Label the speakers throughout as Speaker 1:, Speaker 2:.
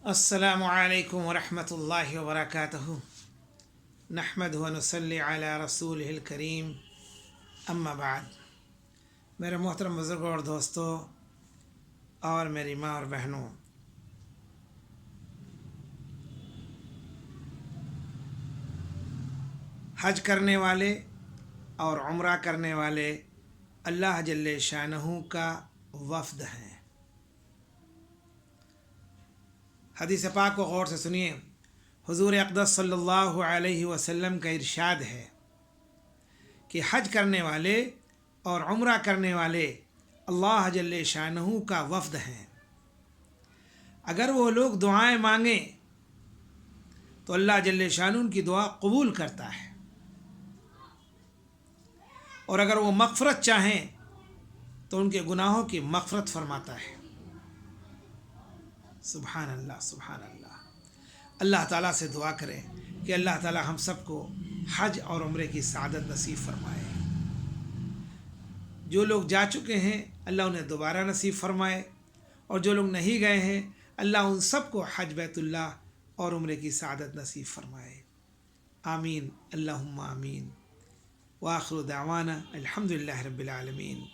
Speaker 1: السلام علیکم ورحمۃ اللہ وبرکاتہ نحمدہ ونصلی علی رسولہ الکریم اما بعد۔ میرے محترم بزرگوں اور دوستوں اور میری ماں اور بہنوں، حج کرنے والے اور عمرہ کرنے والے اللہ جل شانہ کا وفد ہیں۔ حدیث پاک کو غور سے سنیے۔ حضور اقدس صلی اللہ علیہ وسلم کا ارشاد ہے کہ حج کرنے والے اور عمرہ کرنے والے اللہ جل شانہ کا وفد ہیں۔ اگر وہ لوگ دعائیں مانگیں تو اللہ جل شانہ ان کی دعا قبول کرتا ہے، اور اگر وہ مغفرت چاہیں تو ان کے گناہوں کی مغفرت فرماتا ہے۔ سبحان اللہ، سبحان اللہ۔ اللہ تعالیٰ سے دعا کریں کہ اللہ تعالیٰ ہم سب کو حج اور عمرے کی سعادت نصیب فرمائے۔ جو لوگ جا چکے ہیں اللہ انہیں دوبارہ نصیب فرمائے، اور جو لوگ نہیں گئے ہیں اللہ ان سب کو حج بیت اللہ اور عمرے کی سعادت نصیب فرمائے۔ آمین اللہم آمین۔ وآخر دعوانا الحمدللہ رب العالمین۔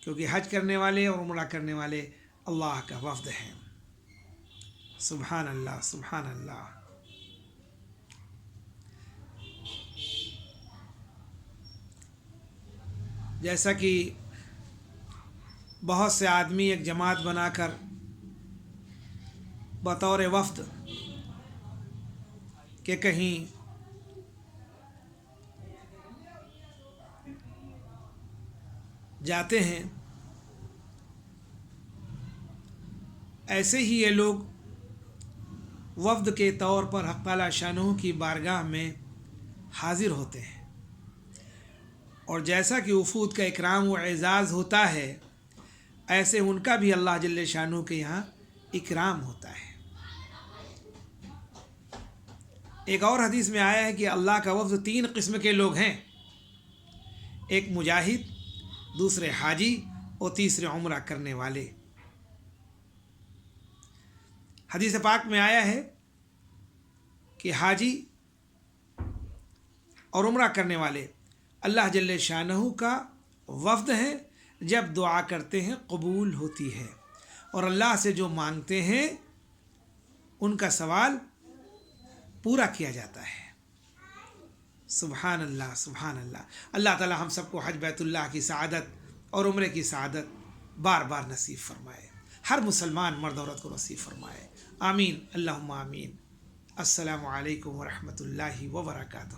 Speaker 1: کیونکہ حج کرنے والے اور عمرہ کرنے والے اللہ کا وفد ہیں۔ سبحان اللہ، سبحان اللہ۔ جیسا کہ بہت سے آدمی ایک جماعت بنا کر بطور وفد کہ کہیں جاتے ہیں، ایسے ہی یہ لوگ وفد کے طور پر حق تعالی شانہ کی بارگاہ میں حاضر ہوتے ہیں، اور جیسا کہ وفود کا اکرام و اعزاز ہوتا ہے، ایسے ان کا بھی اللہ جل شانہ کے یہاں اکرام ہوتا ہے۔ ایک اور حدیث میں آیا ہے کہ اللہ کا وفد 3 قسم کے لوگ ہیں: ایک مجاہد، دوسرے حاجی اور تیسرے عمرہ کرنے والے۔ حدیث پاک میں آیا ہے کہ حاجی اور عمرہ کرنے والے اللہ جل شانہ کا وفد ہیں، جب دعا کرتے ہیں قبول ہوتی ہے، اور اللہ سے جو مانگتے ہیں ان کا سوال پورا کیا جاتا ہے۔ سبحان اللہ، سبحان اللہ۔ اللہ تعالی ہم سب کو حج بیت اللہ کی سعادت اور عمرے کی سعادت بار بار نصیب فرمائے، ہر مسلمان مرد عورت کو نصیب فرمائے۔ آمین اللہم آمین۔ السلام علیکم ورحمۃ اللہ وبرکاتہ۔